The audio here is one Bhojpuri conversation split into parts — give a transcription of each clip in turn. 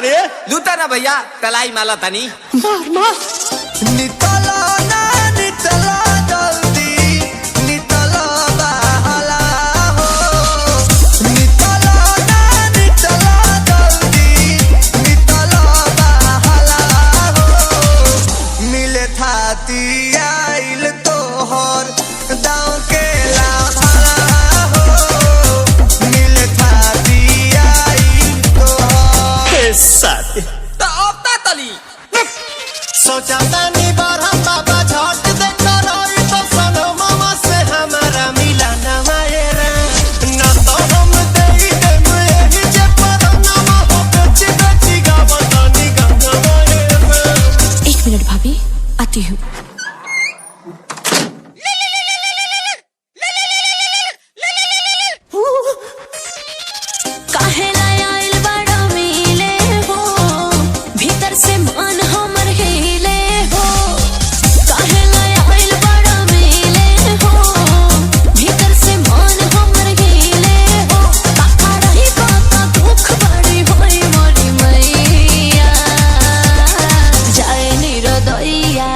रे लूटा ना भैया तलाई माला तनी मार मार नितला ना नितला जल्दी नितला बहला हो नितला ना नितला जल्दी नितला बहला हो मिले थाती आइल तोहर दाव के लाभला हो मिले थाती आइल तोहर साथी तो अब ता तली सोचा तानी बार हम बाबा झट देखा रही तो सनो मामा से हमारा मिला न मायरा ना तो हम देई देम एही जे पर नामा हो बेची बेची गावतानी गंगा मायरा। 1 मिनट भाभी आती हूँ। काहे लायल बड़ा मिले हो भीतर से मन हमर हिले हो काहे लायल बड़ा मिले हो भीतर से मन हमर हिले हो काका रही काका दुख बड़ी होई मोरी मैया जाए निरोदैया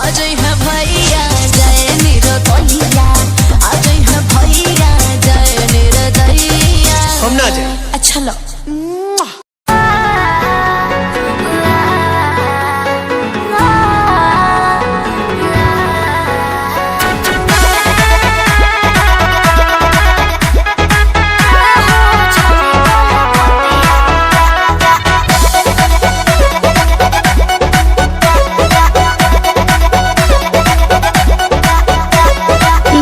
आज है भैया जाए निरोदैया आज है भैया जाए निरोदैया हम ना जाए अच्छा लो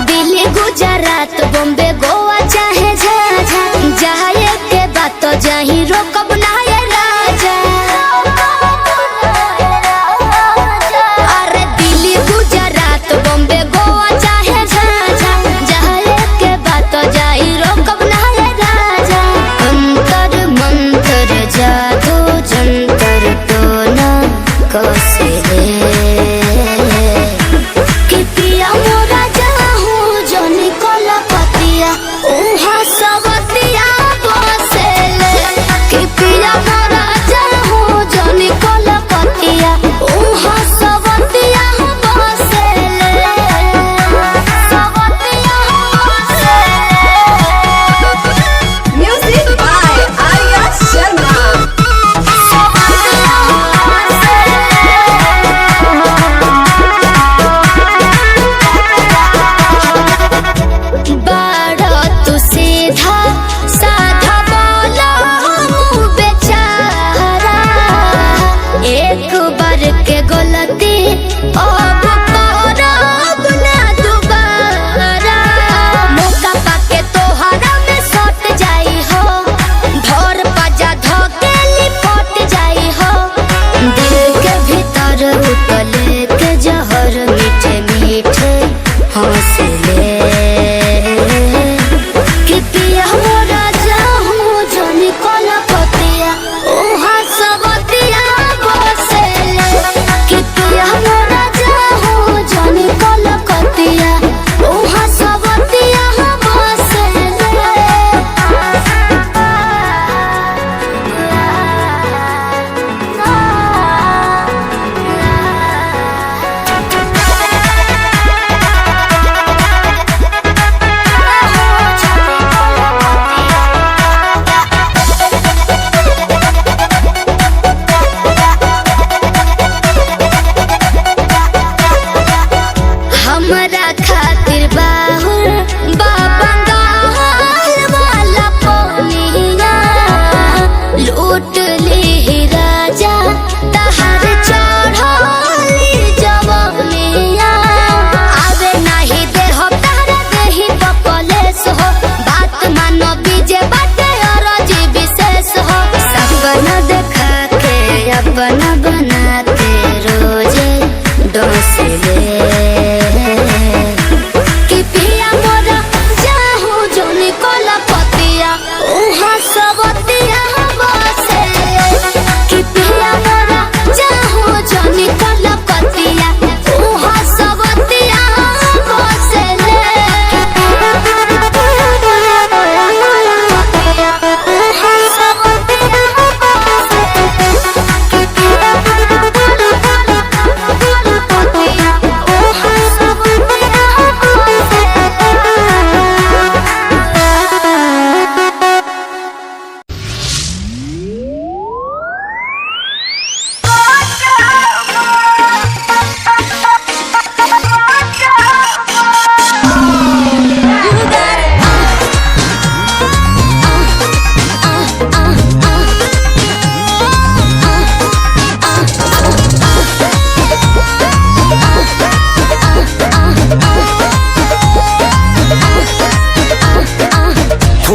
दिल्ली गुजरात बॉम्बे गोवा चाहे झाझा जाए के बात तो जाही रोकब ना ये राजा अरे दिल्ली गुजरात बॉम्बे गोवा चाहे झाझा जाए के बात तो जाही रोकब ना ये राजा अंतर मंतर जादू जंतर टोना कसे कि पिया मोरा जाहू जनी कलकतिया उहा सबतिया बसेले कि पिया मोरा जाहू जनी कलकतिया उहा सबतिया बसेले सबतिया बसेले म्यूजिक बाय आर्या शर्मा सबतिया बाड़ा तू सीधा साधा बोला मुँह बेचारा एक बार के गलती अब करब ना दोबारा मौका पाके तोहरा में सट जाई हो धर पाजा धके लिपट जाई हो दिल के भीतर उतले के जहर मीठे मीठे हौसले कि पिया मोरा जाहू जनी कलकतिया उहा सबतिया बसेले कि पिया मोरा जाहू जनी कलकतिया उहा सबतिया बसेले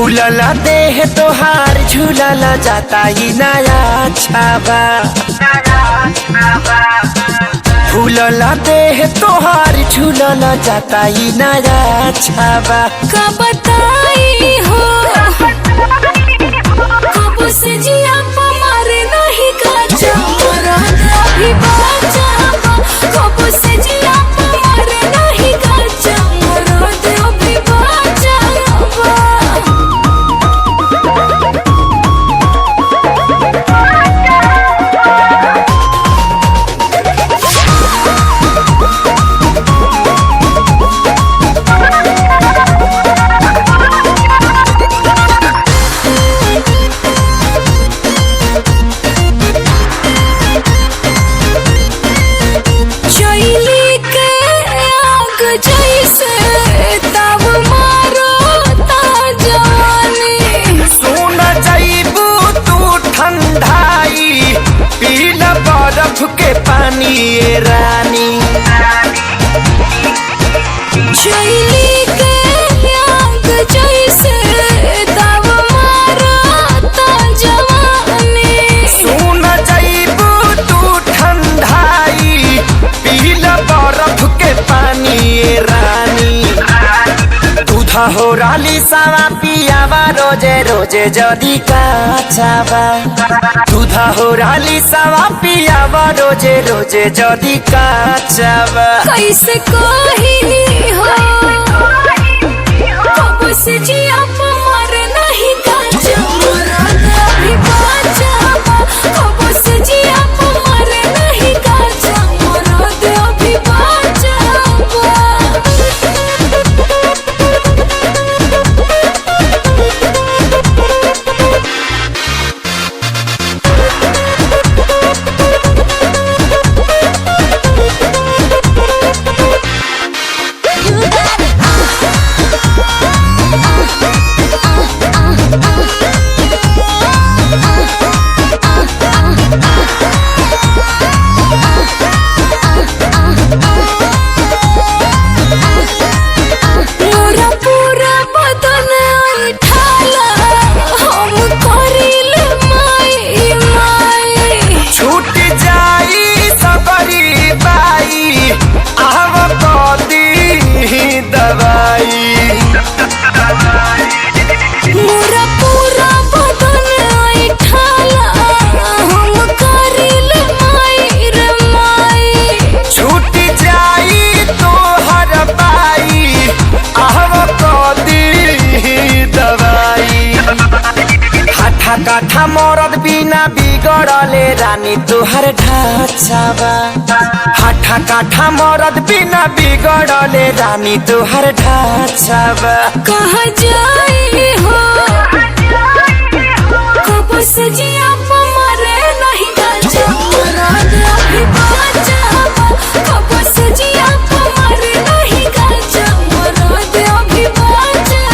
फूलला देह तोहार झूलला जाता ही नया छाबा फूलला देह तोहार झूलला जाता ही नया छाबा का बताई हो कब से जिया मारे नहीं काचा अभी बाचा कब से जिया मारे नहीं काचा अभी बाचा के पानी ये रानी शैली के आग जैसे तब मारता जवानी सुन जाइबू तू ठंडाई पीला बर्फ के पानी ये रानी दूधा हो राली सावा पियावा रोजे रोजे जदी काचावा दूधा हो राली सावा पियावा रोजे रोजे जदी काचावा कैसे कही हो कब से जिया मारे नहीं काचा अभी बाचा कब से जिया मारे नहीं काचा अभी बाचा काठा मरद बिना बिगड़ले रानी तुहर ढाचावा हाठा काठा मरद बिना बिगड़ले रानी तुहर ढाचावा कहाँ जाए हो कब से जिया मारे नहीं काचा अभी बाचा कब से जिया मारे नहीं काचा अभी बाचा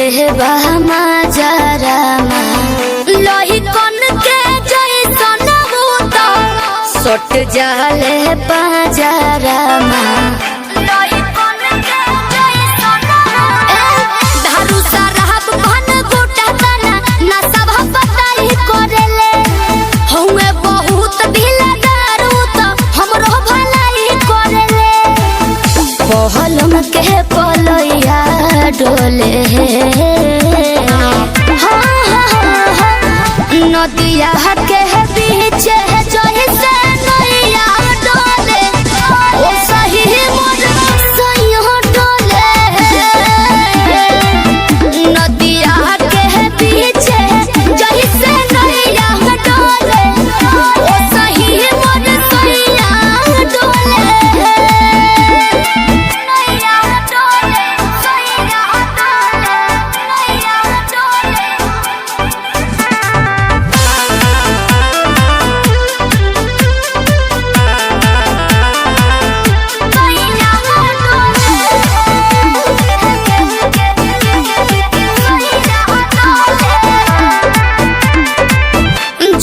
ले बहमा जरामा लोही कन के जैसन होता सट जाले पाजरामा लोही कन के जैसन धारू सरहब भन गोटा तना ना सब पताई करेले हउए बहुत ढीला दारू तो हमरो भलाई करेले पहलम के पलैया डोले नदिया के बीच जैसे नैया डोले ओ सही मोर सैया डोले नदिया के बीच जैसे नैया डोले ओ सही मोर सैया डोले नैया डोले सैया डोले नैया डोले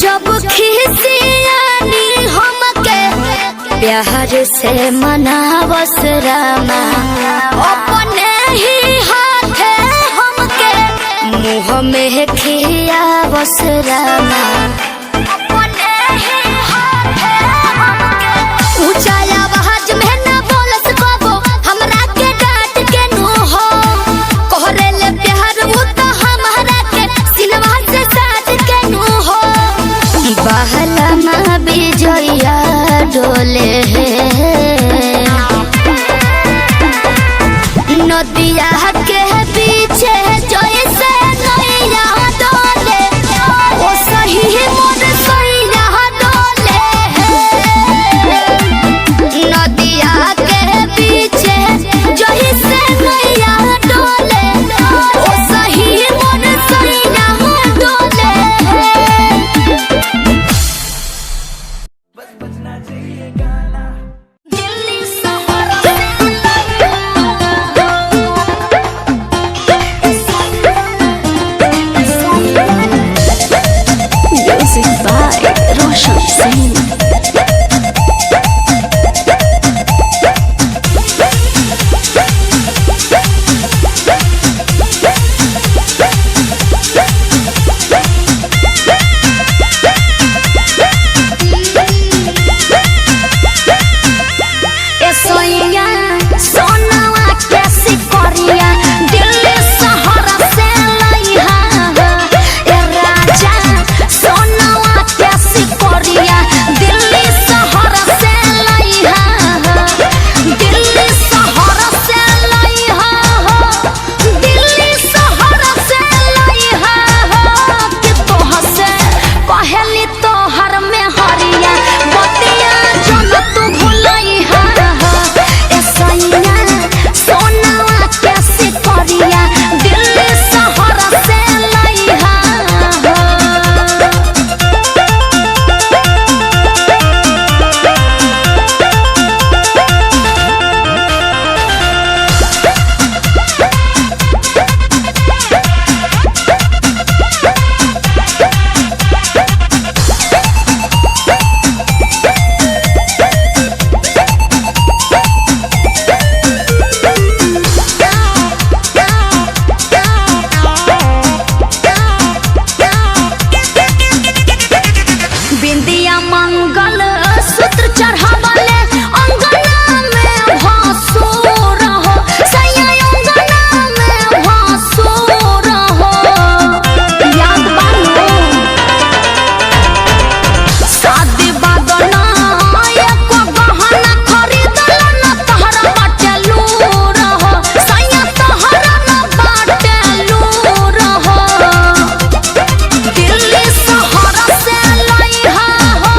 जब खिसियानी हमके प्यार से मनावस रामा अपने ही हाथे हमके मुँह में खियावस रामा अपने ही हाथे हमके ऊंचा आवाज में ना बोलस कबो हमरा के डांट के नो हो कोहरेले प्यार वो तो हमरा के सिनवा से साथ के नो हो बहला माँ बिजया डोले नदिया के पीछे जैसे नैया डोले ओ सही मोर सैया डोले नदिया के पीछे जैसे नैया डोले ओ सही मोर सैया डोले दिल्ली शहर Music by Roshan Singh. ए सोइया सोनावा कैसी करिया दिल्ली शहर से लइहा ए राजा सोनावा कैसी करिया दिल्ली शहर से लइहा दिल्ली शहर से लइहा दिल्ली शहर से लइहा कि तोह से कहली तोहर में हरिया बतिया जन तू भुलइहा ए सैया सोनावा कैसे करिया दिल्ली शहर से लइहा बिंदिया मंगल सूत्र चढ़ावले अंगना में भासुर हो सैया अंगना में भासुर हो याद बानो शादी बदना एको गहना खरीदला न तहरा बाटे लूर हो सैया तहरा न बाटे लूर हो दिल्ली शहर से लइहा हो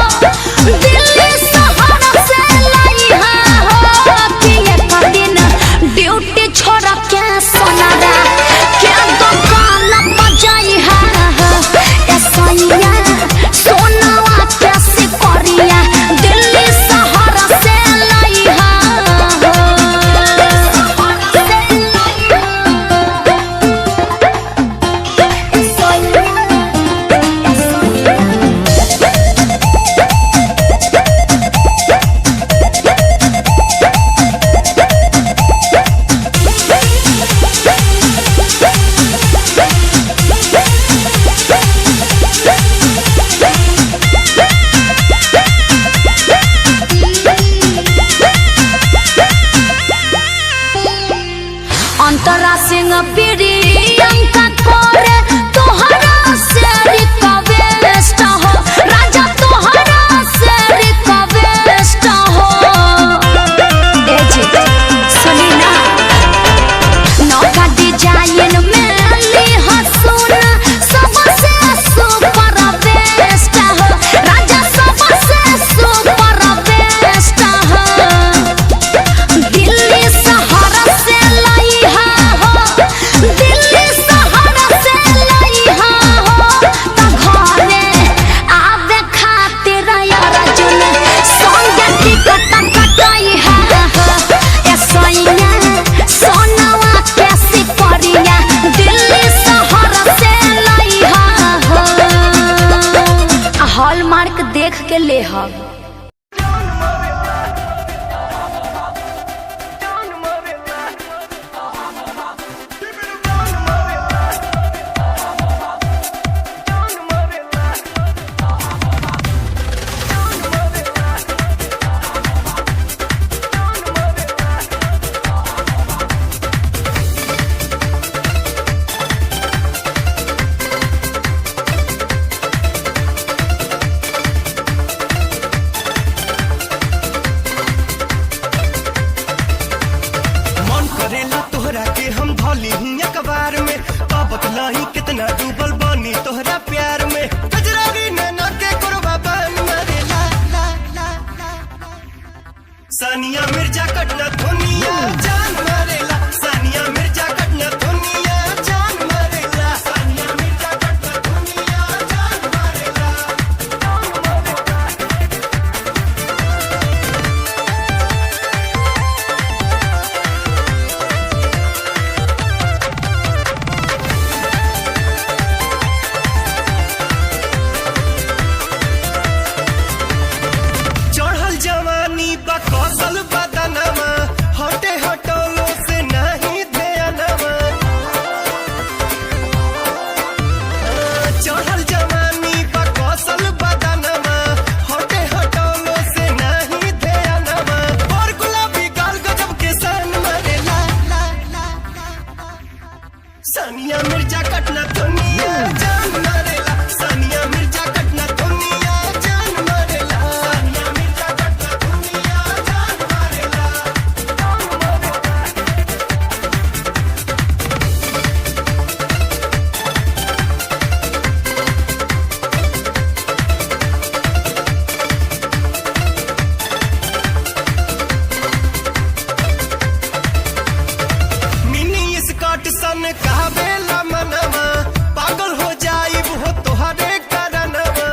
हॉलमार्क देख के ले हम। अखबार में पापत लाही कितना डूबल बानी तोहरा प्यार में कजरारी नैना के कुर्बा बन मरे ला ला ला ला सानिया मिर्जा कटना दुनिया जान मरेला सानिया मिर्जा कटना दुनिया जान मरेला सानिया मिर्जा कटना दुनिया जान मरेला। कौशल बदनमा हटे हटोलो से नहीं ध्यानमा चढ़ल जवानी बा कौशल बदनमा हटे हटोलो से नहीं ध्यानमा और गुलाबी गाल गजब के सन मरे ला ला ला सानिया मिर्जा कटना दुनिया जान मरेला सानिया मिर्जा कटना दुनिया जान मरेला सानिया मिर्जा कटना दुनिया जान मरेला। मिनी स्कर्ट सन कहबेला मनवा पागल हो जाइब हो तोहरे करनवा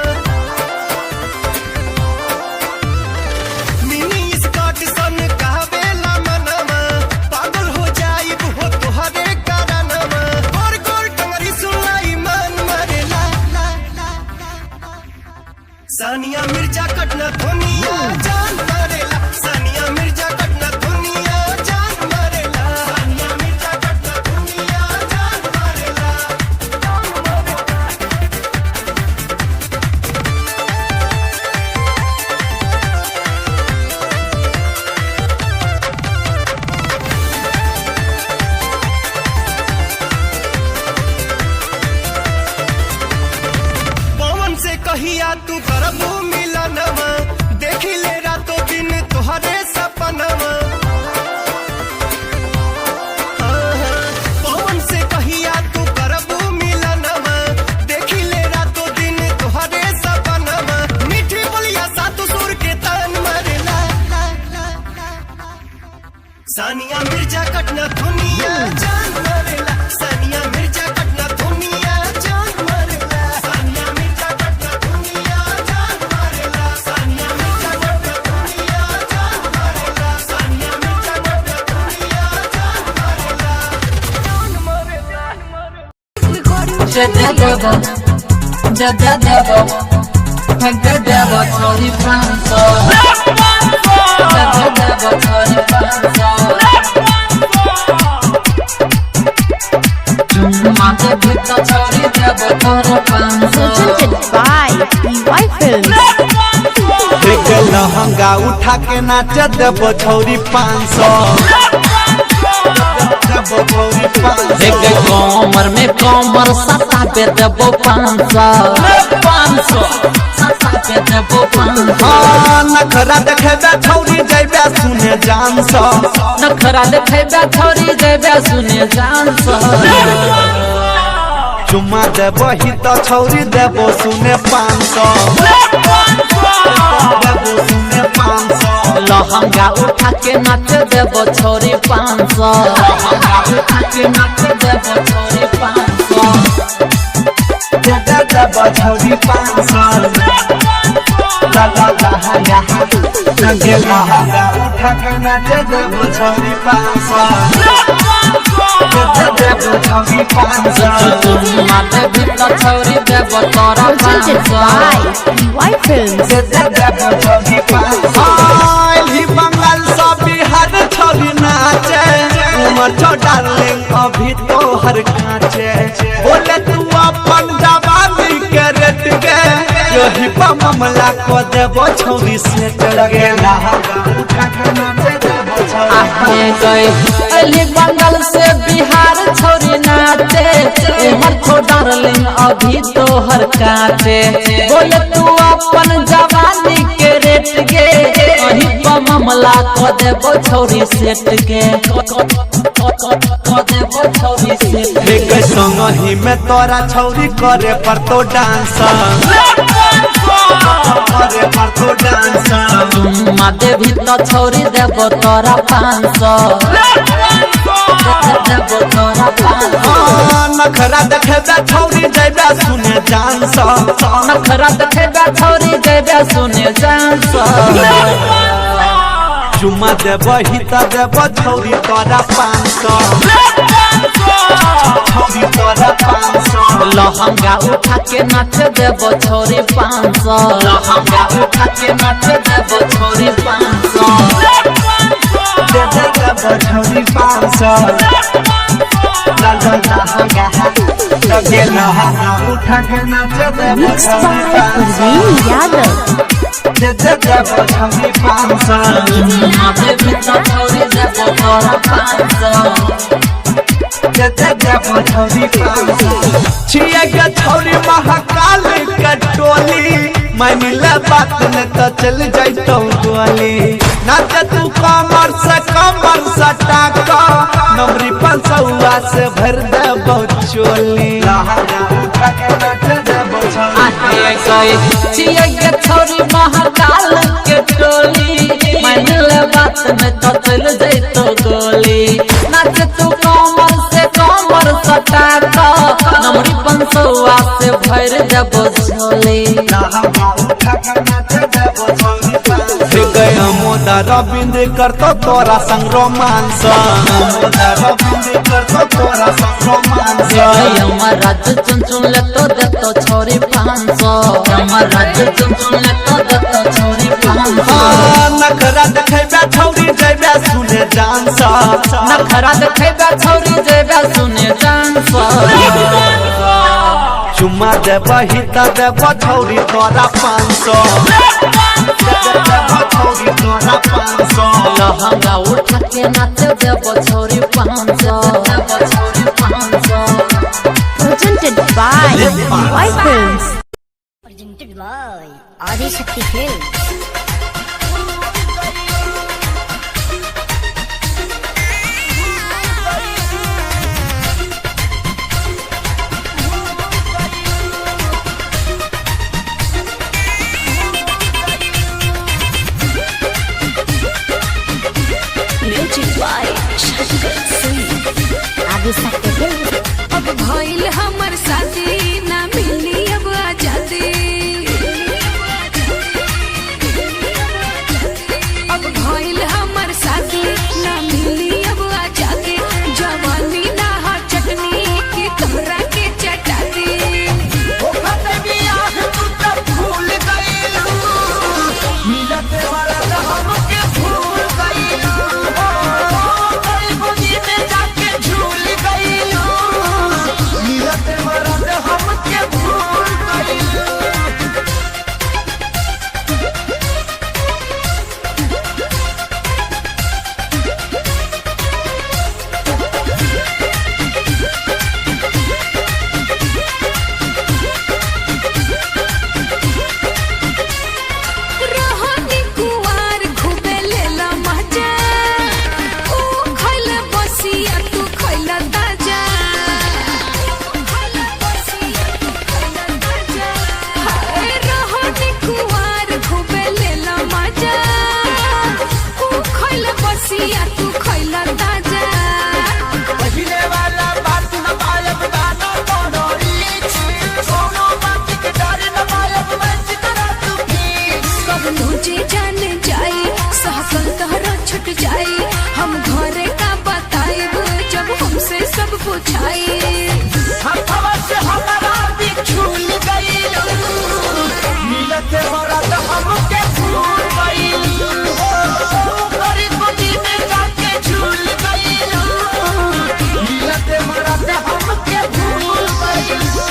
मिनी स्कर्ट सन कहबेला मनवा पागल हो जाइब हो तोहरे करनवा और गोर टंगरी सुनाई मन मरे ला ला ला ला सानिया मिर्जा कटना दुनिया जान मरेला सानिया मिर्जा कटना दुनिया जान मरेला सानिया मिर्जा कटना दुनिया जान मरेला। पवन से कहिया तू करबू मिलनवा देखी ले रातों दिन तोहरे सपनवा पवन से कहिया तू करबू मिलनवा देखी ले रातों दिन तोहरे सपनवा मीठी बोलिया सातु सुर के तान मरे ला ला ला ला सानिया मिर्जा कटना दुनिया जान मरेला सानिया मिर्जा कटना दुनिया जान मरेला सानिया मिर्जा कटना दुनिया जान मरेला सानिया मिर्जा कटना दुनिया जान मरेला सानिया मिर्जा कटना दुनिया जान लहंगा उठा के नाच देबो छौरी 500 कमर में कमर सता पे देबो 500 नखरा देखेबे छौरी जैबे सुने जान सा नखरा देखेबे छौरी जैबे सुने जान सा चुम्मा देबो ही तो छौरी देबो सुने 500 देबो सुने 500 लहंगा उठा के नाच देबो छौरी 500 लहंगा उठा के नाच देबो छौरी 500 देबो छौरी 500 ला ला ला हा नंगे लहंगा उठा के नाच देबो छौरी 500 देबो छौरी 500 चुम्मा देबी तो छौरी देबो तोरा 500 White Films. दे देबो छौरी 500 ही बंगाल से बिहार छौरी नाचे उमर छौ डार्लिंग अभी तो हर काचे बोले तू अपन जवानी के रेट गे यही पर मामला को देबो छौरी सेट लगेला उठा के नाचे देबो छौरी आके गए अली बंगाल से बिहार छौरी नाचे उमर छो डार्लिंग अभी तो हर काचे बोले तू अपन जवानी के रेट गे वही पर मामला को देबो छौरी सेट के को देबो छौरी सेट एक संग ही में तोरा छौरी करे पर तो डांस करे पर तो डांस चुम्मा देबी तो छौरी देबो तोरा 500 देबो तोरा 500 नखरा देखेबे छौरी जइबे सुने डांस नखरा देखेबे छौरी जइबे सुने डांस चुम्मा देबो ही त देबो छौरी तोरा 500 छौरी तोरा 500 लहंगा उठा के नाच देबो छौरी 500 लहंगा उठा के नाच देबो छौरी 500 दे देबो छौरी 500 ला ला लहंगा लगे लहंगा उठा के नाच देबो Mixed छौरी by 500 Parveen Yadav. दे देबो छौरी 500 चुम्मा देबी तो छौरी देबो तोरा 500 छिए के छौरी महाकाल के टोली मैं मिले बात न तो चल जाइतो गोली नाच तू कमर सटा का नमरी 500 से भर देबो चोली आके गए छिए के छौरी महाकाल के टोली मानले बात में तो चल जइतो गोली नाच तू कमर सटा का नमरी 500 से भर देबो झोली गया मोदा रविंद करतो तोरा संग रोमांस हमर राज्य चुन चुन ले तो देतो छौरी 500 हमर राज्य चुन चुन ले तो देतो छौरी 500 नखरा देखेबे छौरी जइबे सुने डांस नखरा देखेबे छौरी जइबे सुने डांस चुम्मा देबो ही त देबो छौरी तोरा 500 लहंगा उठा के नाच देबो छौरी 500 देबो छौरी 500 Presented by White Films. Presented by Adi Shakti Films. Music by Shankar Singh. Adi Shakti Films. अब भइल हमर साथी ना मिली अब आजादी अब भइल हमर साथी ना मिली अब आजादी जवानी ना हो चटनी की तोहरा के चटाती रोहनी कुवार खूबे लेला मजा ओ खइला बसिया तू खइला ताजा हाय रोहनी कुवार खूबे लेला मजा ओ खइला बसिया तू खइला ताजा पहिले वाला बात न पायब दाना कोनो रीच कोनो बात के डर न पायब मैं जितना तू कब मुझे जान जाए सहकल तोहरा छुट जाए हम घरे का बताएब जब हमसे सब बुझाई। हथवा से हमारा बिछुल गइलू मिलते मरद हमके भूल गइलू बड़ी गोदी में जाके झूल गइलू मिलते मरद हमके भूल गइलू।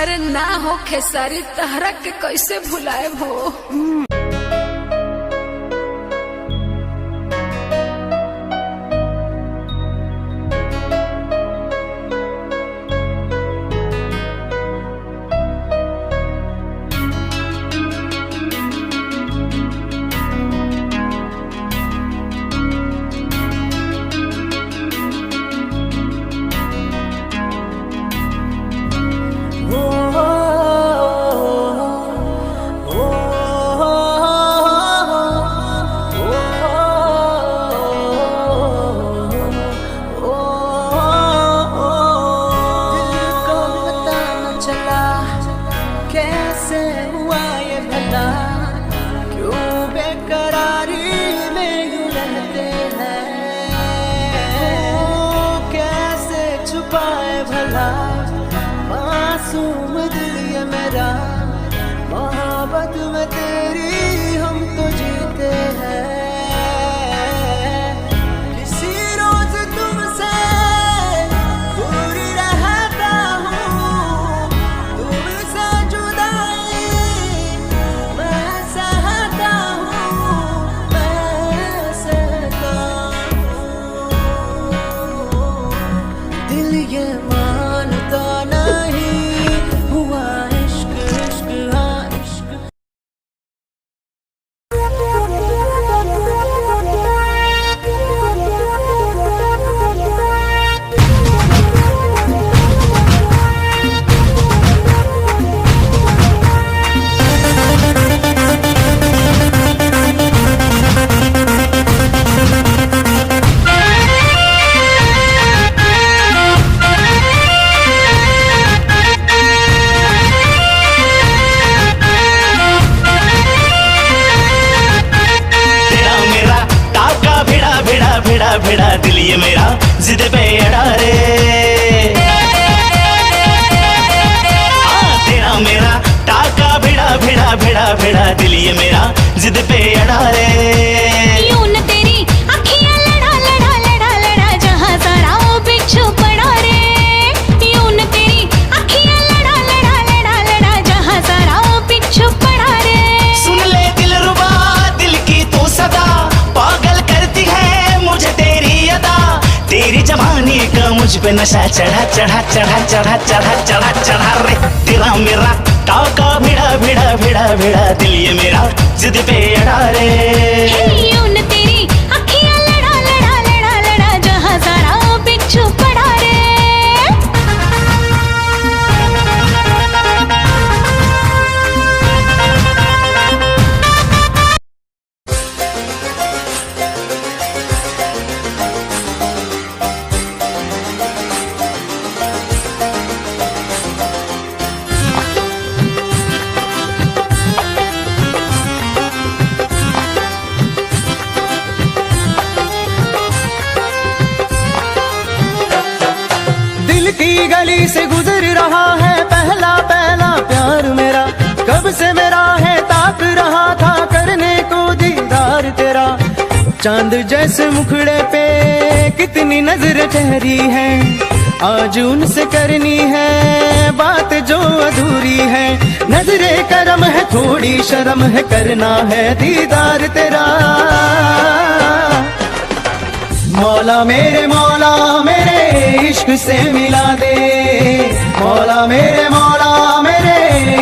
आगे ना हो खेसारी तहरा के कैसे भुलाए हो। मासूम दिल ये मेरा मोहब्बत में तेरी हम तो जीते हैं। किसी रोज तुमसे दूर रहता हूँ तुमसे जुदाई मैं सहता हूँ मैं सहता हूँ। दिल ये मानता नहीं हुआ इश्क इश्क हाँ इश्क। भिड़ा दिल ये मेरा जिद पे अड़ा रे तेरा मेरा टाका भिड़ा भिड़ा भिड़ा भिड़ा दिल ये मेरा जिद पे अड़ा रे। यूं न तेरी अखियां लड़ा लड़ा लड़ा लड़ा जहां सारा वो बिच्छू पड़ा रे। यूं न तेरी अखियां लड़ा लड़ा लड़ा लड़ा जहां सारा वो बिच्छू पड़ा रे। सुन ले दिल रुबा दिल की तू सदा पागल करती है मुझे तेरी अदा तेरी जवानी का मुझ पे नशा चढ़ा चढ़ा चढ़ा चढ़ा चढ़ा चढ़ा चढ़ा रे। तेरा मेरा टाका भिड़ा भिड़ा भिड़ा भिड़ा दिल ये मेरा जिद पे अड़ा रे। यूं न तेरी अखियां लड़ा लड़ा लड़ा लड़ा जहां सारा वो बिच्छू पड़ा रे। की गली से गुजर रहा है पहला पहला प्यार मेरा, कब से मेरा है ताक रहा था करने को दीदार तेरा। चांद जैसे मुखड़े पे कितनी नजर ठहरी है, आज उनसे करनी है बात जो अधूरी है। नजरे करम है थोड़ी शर्म है, करना है दीदार तेरा। मौला मेरे इश्क से मिला दे, मौला मेरे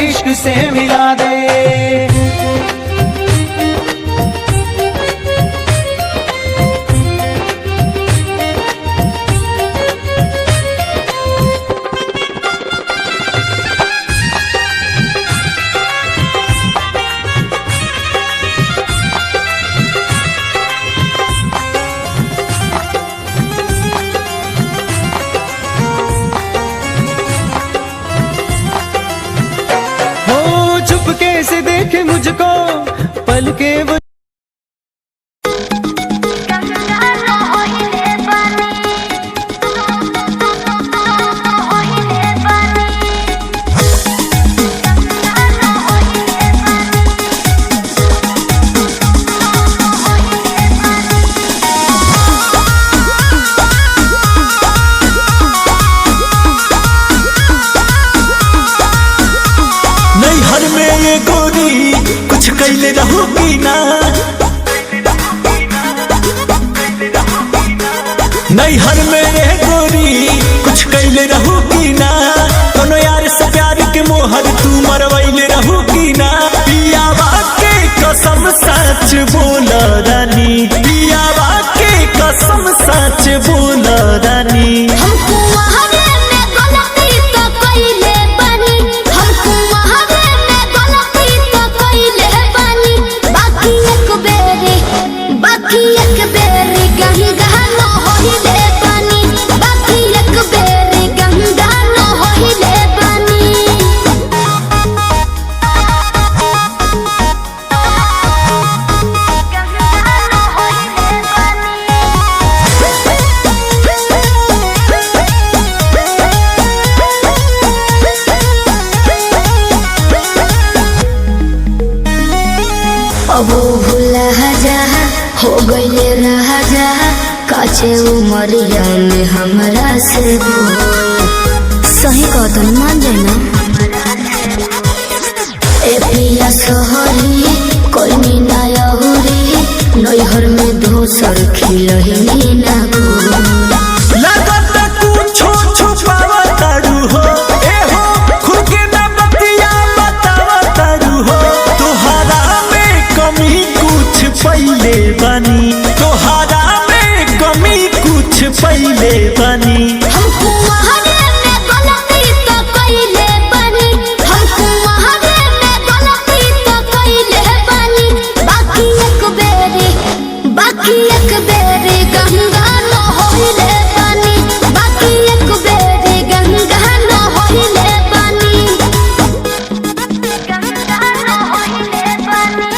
इश्क से मिला दे। से देखे मुझको पल के वो कैले रहूगी ना, नैहर में ये गोरी कुछ कैले रहूगी ना। कोनो यार से प्यार के मोहर तू मरवैले रहूगी ना। पियावा के कसम सच बोल रानी, पियावा के कसम सच बोल रानी। हमको वहारे में गलती तो कइले बानी, हमको वहारे में गलती तो कइले बानी। बाकी एक बेरी गंगा न होइले बानी, बाकी एक बेरी गंगा न होइले बानी। अब भूला जा हो गईले राजा, काचे उमरिया में हमरा से बोल। सही कहतन मान जाए ना। ए पिया सोहरी कोई मीना यहुरी, नैहर में दोसर खिलही ना लगत कुछो छुपावा तारू हो, ए हो खुद के ना बतिया बतावा तारू हो। तोहरा में कमी कुछ पहिले बनी, तोहरा में कमी कुछ पहिले बनी। हमको वहारे में गलती तो कइले बानी, हमको वहारे में गलती तो कइले बानी। बाकी एक बेरी गंगा न होइले बानी, बाकी एक बेरी गंगा न होइले बानी। गंगा न होइले बानी,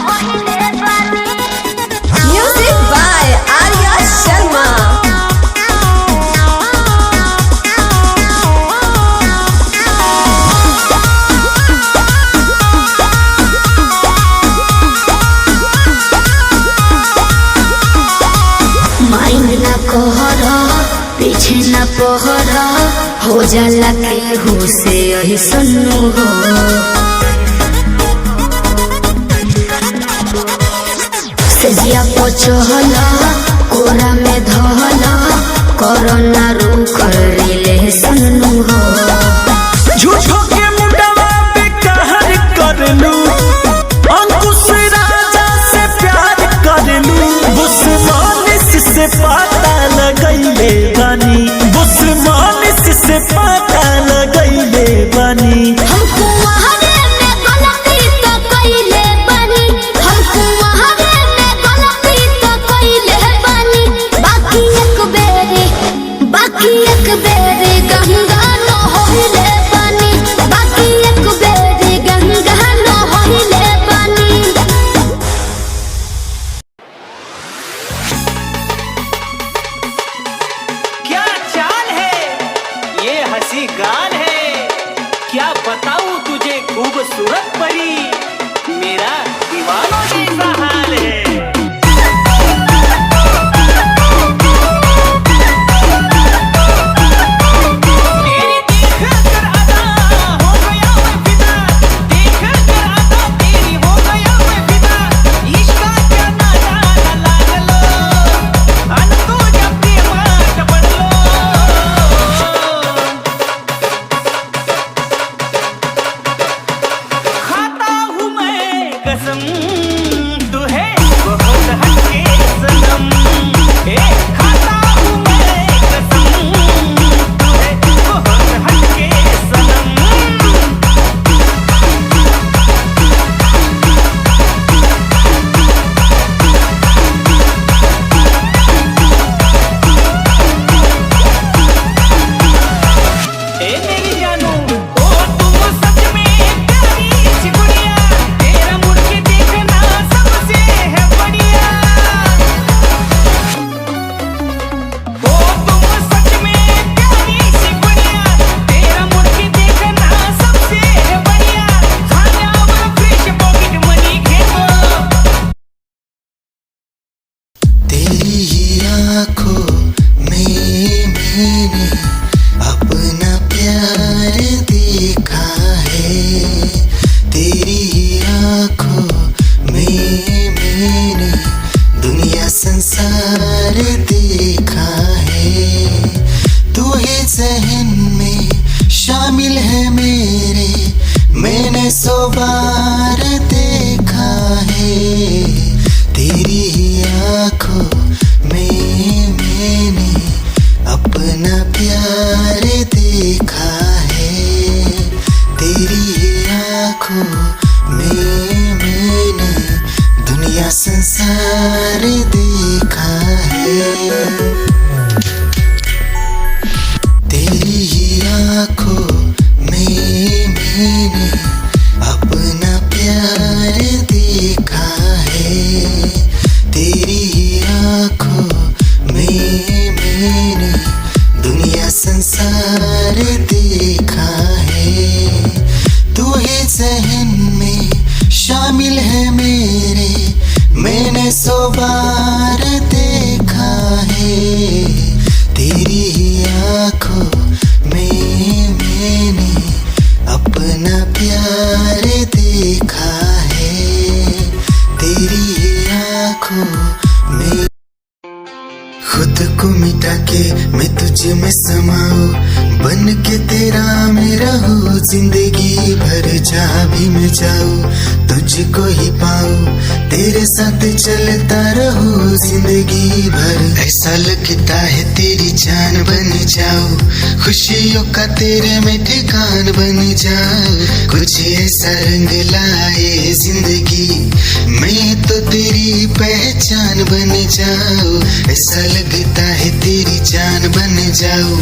होइले बानी। Music by Arya Sharma. Mind ना कहर पीछे ना पहर, हो जाला केहू से यही सुनू हो। सेजिया पचहल कोरा में धहल, कोरोना रू कर ले सुनू हो। झूठो के मुंडवा पे कहर कर लू, अंकुश राजा से प्यार कर लू। बुस्मानिस से पता लगैले बानी, बुस्मानिस से पता लगैले बानी। हमको वहारे में गलती तो कइले बानी, हमको वहारे में गलती तो कइले बानी। बाकी एक बेरी गंगा न होइले बानी, बाकी एक बेरी गंगा न होइले बानी। खूबसूरत परी, मेरा दीवानों जैसा हाल है। चलता रहो जिंदगी भर, ऐसा लगता है तेरी जान बन जाओ, खुशियों का तेरे में ठिकान बन जाओ। कुछ ऐसा रंग लाए जिंदगी, मैं तो तेरी पहचान बन जाओ, ऐसा लगता है तेरी जान बन जाओ,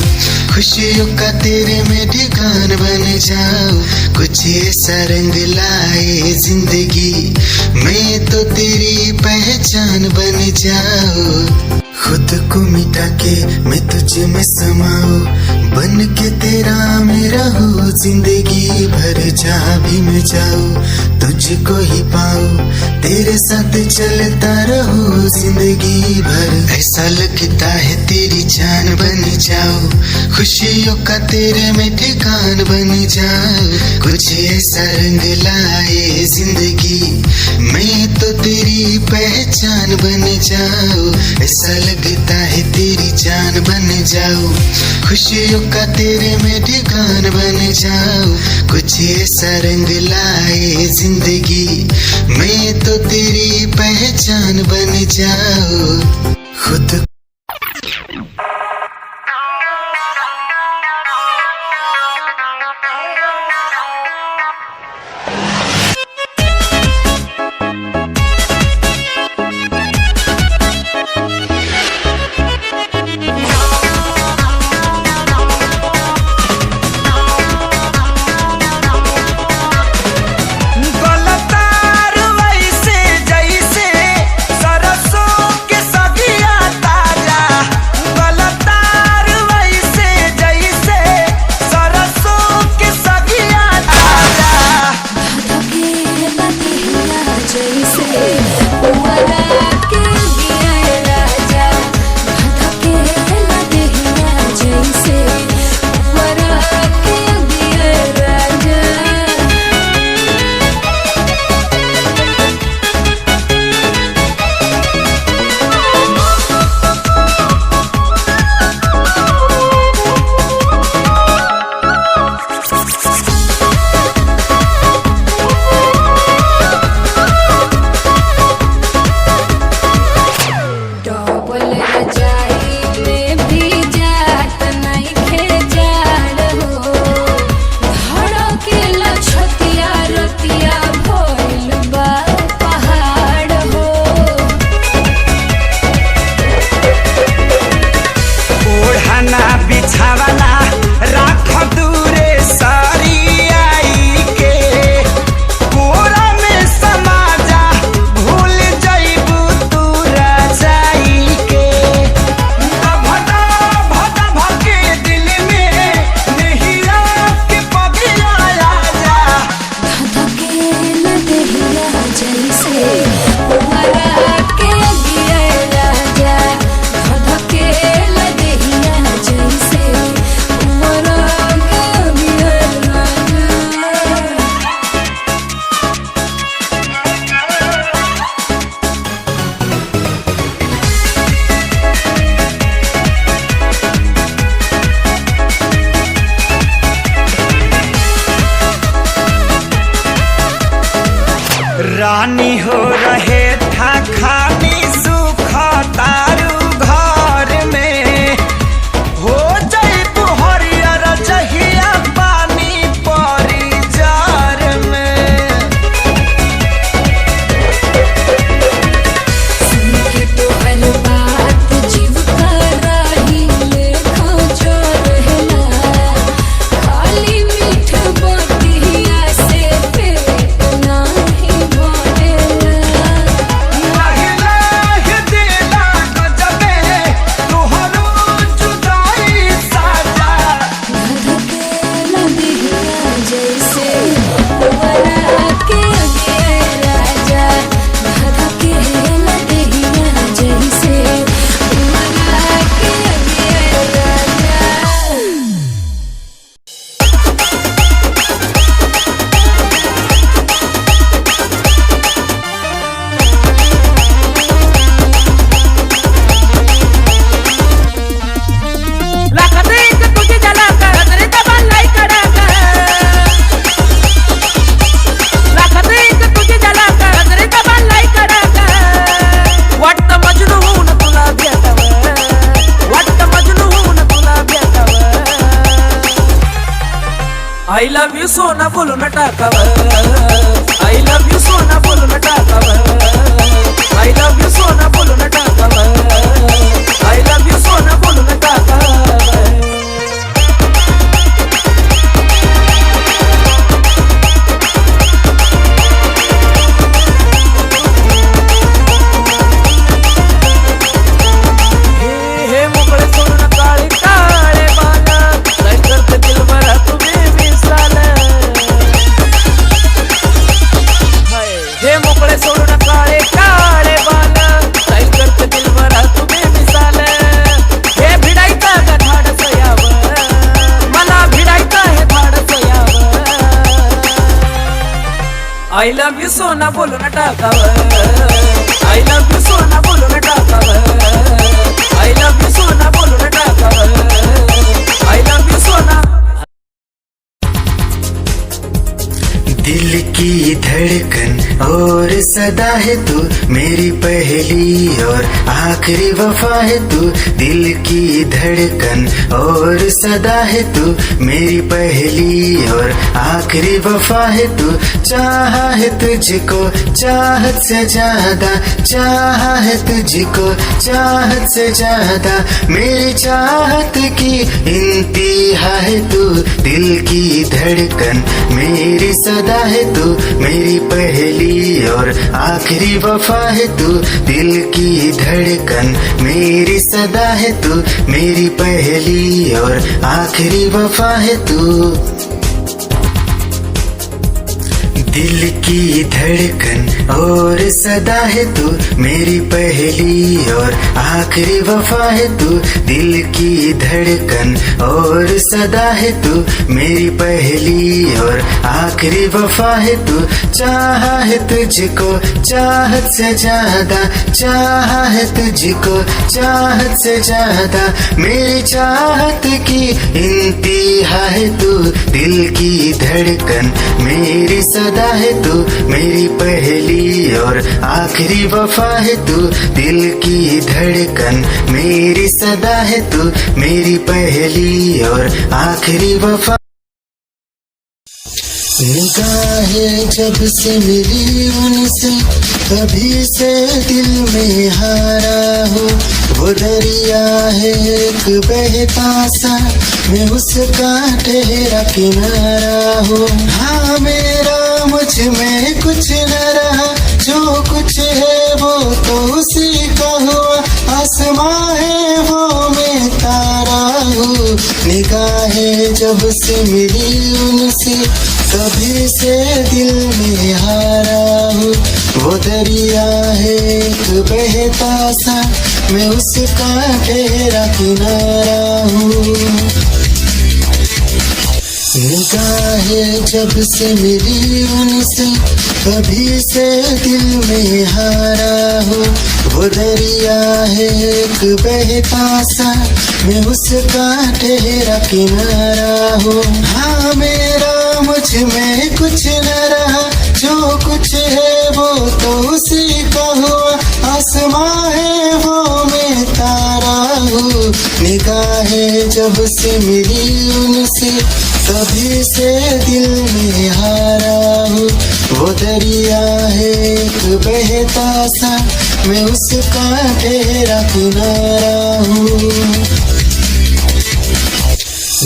खुशियों का तेरे में ठिकान बन जाओ। कुछ ऐसा रंग लाए जिंदगी, मैं तो तेरी पहचान बन जाओ। खुद को मिटा के मैं तुझ में समाऊं, बन के तेरा मैं रहूं जिंदगी भर। जहाँ भी मैं जाऊं तुझको ही पाऊं, तेरे साथ चलता रहूं जिंदगी भर। ऐसा लगता है तेरी जान बन जाऊं, खुशियों का तेरे में ठिकान बन जाऊं। कुछ ऐसा रंग लाए जिंदगी, मैं तो तेरी पहचान बन जाऊं, ऐसा लगता है तेरी जान बन जाऊं, खुशियों का तेरे में ठिकान बन जाऊं। कुछ ऐसा रंग लाए जिंदगी, मैं तो तेरी पहचान बन जाऊं। खुद गलतार वैसे जैसे सरसों के सगिया तार रानी हो रहे था खानी सुख तारू घर में हो जाई हरियर जहिया पानी परी जार में। सुन के तो हर बात जीव का राही लेखा जो रहला खाली मीठ बतिया से पेट नाही भरेला। लाहि लाहि दिला गजबे तोहरो जुदाई साजा धधकेला दिहिया जैसे वरा के अगे राजा धधकेला दिहिया जैसे वरा के अगे राजा। तुझी जला कर लाई कडाका तुझी जला कर लाई कडाका वाटत मजनू होऊन तुला भेटावं वाटत मजनू होऊन तुला भेटावं आय लव्ह यू सोना बोलून टाकावं आय लव्ह यू सोना बोलून टाकावं आय लव्ह यू सोना बोलून टाकावं आय लव्ह यू सोना बोलून टाकावं। हे मोकळे सोडून काळे काळे बाल काय करते दिल भरा तुम्ही विसराल हे मोकळे सोडून काळे काळे बाल काय करते दिल भरा तुम्ही विसराल हे भिडायचा का धाडस यावं मला भिडायचा हे धाडस यावं आय लव्ह यू सोना बोलून टाकावं आय लव्ह यू सोना बोलून टाकावं I love you सोना बोलून टाकावं I love you सोना। दिल की धड़कन और सदा है तू मेरी पहली और आखिरी वफा है तू दिल की धड़कन और सदा है तू मेरी पहली और आखिरी वफा है तू चाहा है तुझको चाहत से ज्यादा चाहा है तुझको चाहत से ज्यादा मेरी चाहत की इंतहा है तू दिल की धड़कन मेरी सदा है तू मेरी पहली और आखिरी वफा है तू दिल की धड़कन मेरी सदा है तू मेरी पहली और आखिरी वफा है तू दिल की धड़कन और सदा है तू मेरी पहली और आखिरी वफा है तू दिल की धड़कन और सदा है तू मेरी पहली और आखिरी वफा है तू चाहा है तुझको चाहत से ज्यादा चाहा है तुझको चाहत से ज्यादा मेरी चाहत की इंतहा है तू दिल की धड़कन मेरी सदा है तू मेरी पहली और आखिरी वफा है तू दिल की धड़कन मेरी सदा है तू मेरी पहली और आखिरी वफा निगाहें जब से मिली उनसे तभी से दिल में हारा हूँ वो दरिया है एक बहता सा मैं उसका ठहरा किनारा हूँ हाँ मेरा मुझ में कुछ न रहा जो कुछ है वो तो उसी का हुआ आसमां है वो मैं तारा हूँ निगाहें जब से मिली उनसे तभी से दिल में हारा हूँ वो दरिया है एक बहता सा मैं उसका ठहरा किनारा हूँ निगाहें जब से मिली उनसे तभी से दिल में हारा हूँ वो दरिया है एक बहता सा मैं उसका ठहरा किनारा हूँ हाँ मेरा मुझ में कुछ न रहा जो कुछ है वो तो उसी का हुआ, आसमां है वो मैं तारा हूँ। निगाहें जब से मिली उनसे तभी से दिल में हारा हूँ। वो दरिया है एक बहता सा, मैं उसका तेरा किनारा हूँ।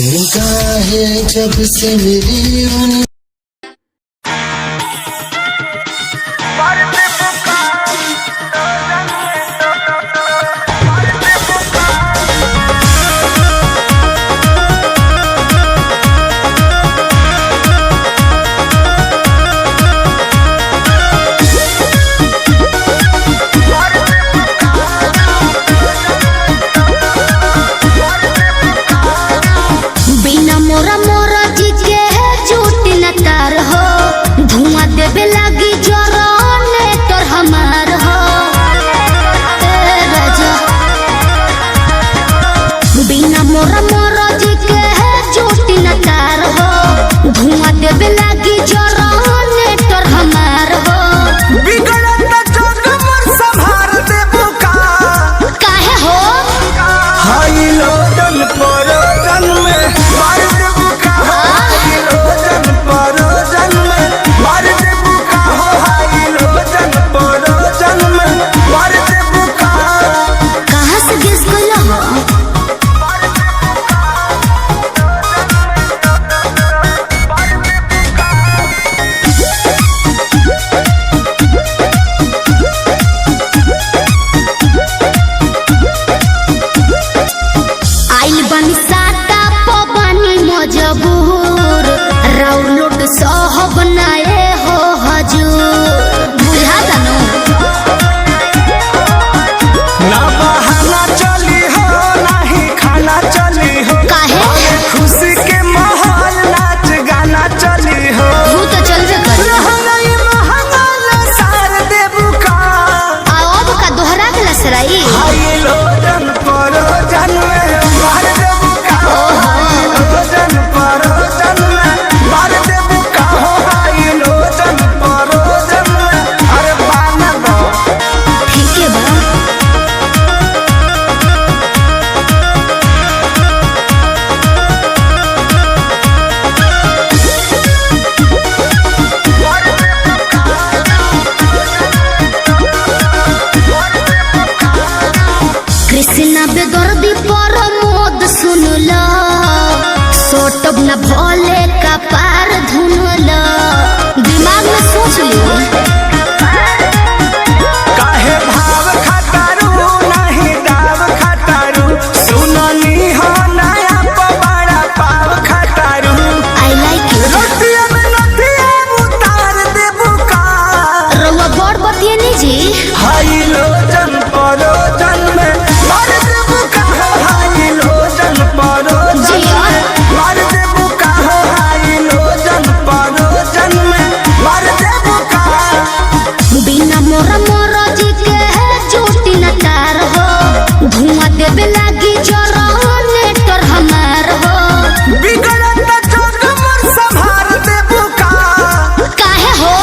निगाहें जब से मिली उन न भोले का पार धुनला, दिमाग में सोच लियो। काहे भाव खटारू नहीं दाव खटारू, सुननी हो नया पवाड़ा पाव खटारू। I like it. रोटिया में नथिया उतार दे बुका, रउआ बड़ बतिए नी जी। हाई लोजन परोजन में मार दे बुका, हाई लोजन परोजन में मार दे बुका, हाई लोजन परोजन में मार दे बुका। बिना मोरा मोरा जी के है चोटी न तार हो, धुआं देवे लागी जरा नेटर हमार हो। बिगड़त जोग मोर संभार दे बुका, काहे हो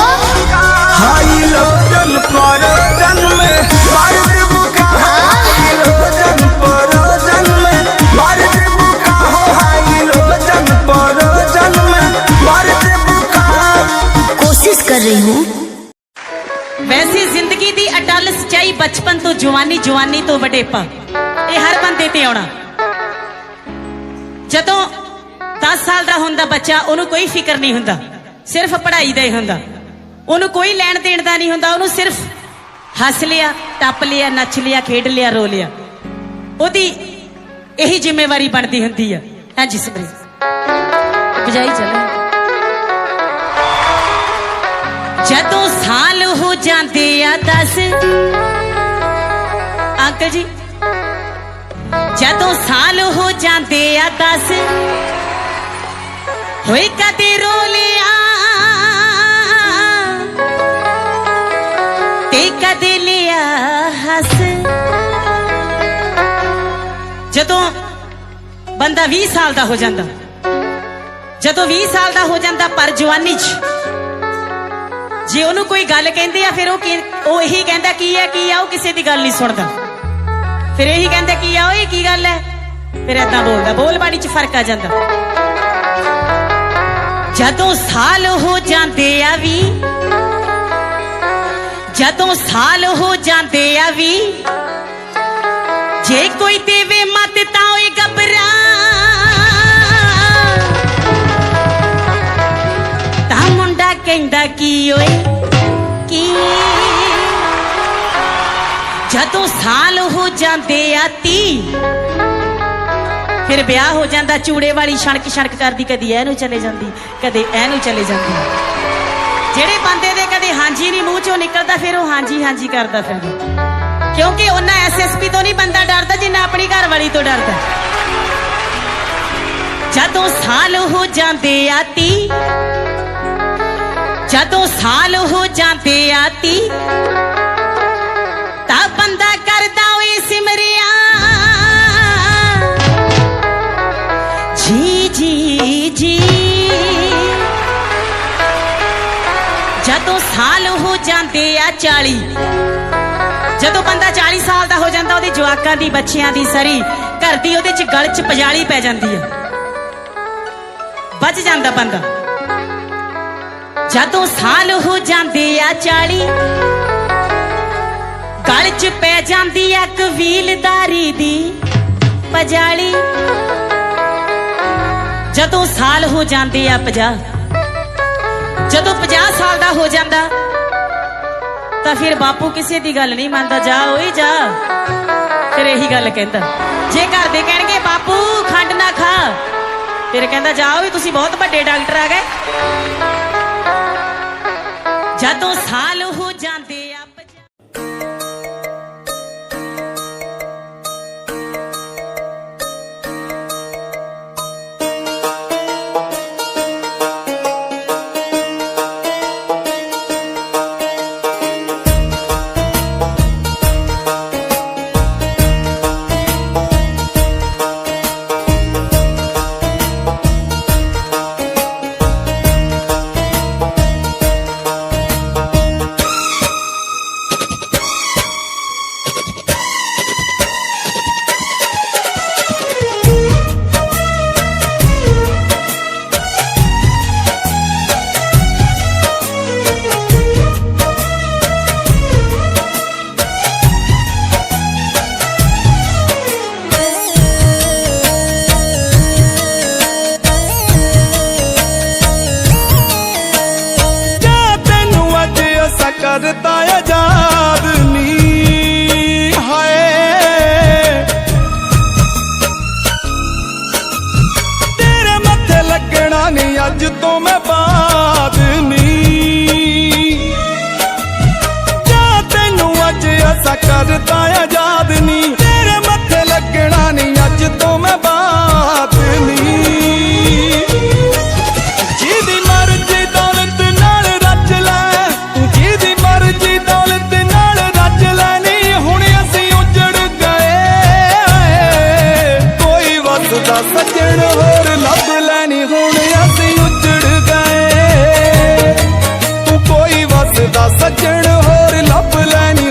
हाई लोजन परोजन में मार दे बुका, हाई लोजन परोजन में मार दे बुका, हाई लोजन परोजन में मार दे बुका। कोशिश कर रही हूँ। वैसी जिंदगी दी अटल सच्चाई बचपन तो जवानी, जवानी तो वडेपा, ये हर बंदे ते आउणा। जदों 10 साल दा हुंदा बच्चा, ओनू कोई फिक्र नहीं हुंदा, सिर्फ पढ़ाई दा ही हुंदा। ओनू कोई लैण देण दा नहीं हुंदा, ओनू सिर्फ हस लिया, टप लिया, नच लिया, खेड लिया, रो लिया। ओदी यही जिम्मेवारी बनती हुंदी है। हां जी सबरे बजाई चले। जदों साल हो जाते आ 10, अंकल जी जदों साल हो जाते आ 10, होए कदे रो लिया ते कदे लिया हस। जदों बंदा 20 साल दा हो जाता, जदों 20 साल दा हो जाता, पर जवानी च ਜੇ ਉਹਨੂੰ ਕੋਈ ਗੱਲ ਕਹਿੰਦੇ ਆ ਫਿਰ ਉਹ ਇਹੀ ਕਹਿੰਦਾ ਕੀ ਆ ਉਹ ਕਿਸੇ ਦੀ ਗੱਲ ਨਹੀਂ ਸੁਣਦਾ। ਫਿਰ ਇਹੀ ਕਹਿੰਦਾ ਕੀ ਆ ਓਏ ਕੀ ਗੱਲ ਹੈ, ਫਿਰ ਏਦਾਂ ਬੋਲਦਾ। ਬੋਲ ਬਾਣੀ 'ਚ ਫਰਕ ਆ ਜਾਂਦਾ। ਜਦੋਂ ਸਾਲ ਹੋ ਜਾਂਦੇ ਆ ਵੀ, ਜਦੋਂ ਸਾਲ ਹੋ ਜਾਂਦੇ ਆ ਵੀ, ਜੇ ਕੋਈ ਦੇਵੇ ਮਤ ਤਾਂ ਓਏ ਘਬਰਾ, ਤਾਂ ਮੁੰਡਾ ਕਹਿੰਦਾ ਕੀ ਓਏ ਕੀ। ਜਦੋਂ ਸਾਲ ਹੋ ਜਾਂਦੇ ਆ 30, ਫਿਰ ਵਿਆਹ ਹੋ ਜਾਂਦਾ। ਚੂੜੇ ਵਾਲੀ ਛਣਕ ਛਣਕ ਕਰਦੀ, ਕਦੀ ਇਹਨੂੰ ਚਲੇ ਜਾਂਦੀ, ਕਦੇ ਇਹਨੂੰ ਚਲੇ ਜਾਂਦੀ। ਜਿਹੜੇ ਬੰਦੇ ਦੇ ਕਦੇ ਹਾਂਜੀ ਨਹੀਂ ਮੂੰਹ ਚੋਂ ਨਿਕਲਦਾ, ਫਿਰ ਉਹ ਹਾਂਜੀ ਹਾਂਜੀ ਕਰਦਾ ਫਿਰਦਾ, ਕਿਉਂਕਿ ਉਹਨਾਂ SSP ਤੋਂ ਨਹੀਂ ਬੰਦਾ ਡਰਦਾ ਜਿੰਨਾ ਆਪਣੀ ਘਰ ਵਾਲੀ ਤੋਂ ਡਰਦਾ। ਜਦੋਂ ਸਾਲ ਹੋ ਜਾਂਦੇ ਆ 30, ਜਦੋਂ ਸਾਲ ਹੋ ਜਾਂਦੇ ਆ 30, ਤਾਂ ਬੰਦਾ ਕਰਦਾ ਓਏ ਸਿਮਰਿਆ ਜੀ ਜੀ ਜੀ। ਜਦੋਂ ਸਾਲ ਹੋ ਜਾਂਦੇ ਆ 40, ਜਦੋਂ ਬੰਦਾ 40 ਸਾਲ ਦਾ ਹੋ ਜਾਂਦਾ, ਉਹਦੇ ਜਵਾਕਾਂ ਦੀ ਬੱਚਿਆਂ ਦੀ ਸਰੀ ਘਰ ਦੀ ਉਹਦੇ 'ਚ ਗਲ 'ਚ ਪਜਾਲੀ ਪੈ ਜਾਂਦੀ ਹੈ, ਬਚ ਜਾਂਦਾ ਬੰਦਾ। ਜਦੋਂ ਸਾਲ ਹੋ ਜਾਂਦੇ ਆ 40, ਗਲ 'ਚ ਪੈ ਜਾਂਦੀ ਆ ਕਬੀਲਦਾਰੀ ਦੀ ਪਜਾਲੀ। ਜਦੋਂ ਸਾਲ ਹੋ ਜਾਂਦੇ ਆ 50, ਜਦੋਂ 50 ਸਾਲ ਦਾ ਹੋ ਜਾਂਦਾ, ਤਾਂ ਫਿਰ ਬਾਪੂ ਕਿਸੇ ਦੀ ਗੱਲ ਨਹੀਂ ਮੰਨਦਾ। ਜਾ ਓਏ ਜਾ, ਫਿਰ ਇਹੀ ਗੱਲ ਕਹਿੰਦਾ। ਜੇ ਘਰ ਦੇ ਕਹਿਣਗੇ ਬਾਪੂ ਖੰਡ ਨਾ ਖਾ, ਫਿਰ ਕਹਿੰਦਾ ਜਾ ਓਏ ਤੁਸੀਂ ਬਹੁਤ ਵੱਡੇ ਡਾਕਟਰ ਆ ਗਏ। ਜਦੋਂ ਸਾਲ ਹੋ ਜਾਂਦੇ ਆ करता आजाद नी हाय, तेरे मत्थे लगना नहीं अज तो मैं बाद नी। जा तेनू अज ऐसा करता आजाद नी, तेरे मत्थे लगना नहीं अज तो मैं बाद नी। जिदी मर्जी दौलत नाल रच लै, जिदी मर्जी दौलत नाल रच लैनी, हुण असीं उजड़ गए। कोई वसदा सजण होर लभ लैनी, हुण असीं उजड़ गए। तू कोई वसदा सजण होर लभ लैनी।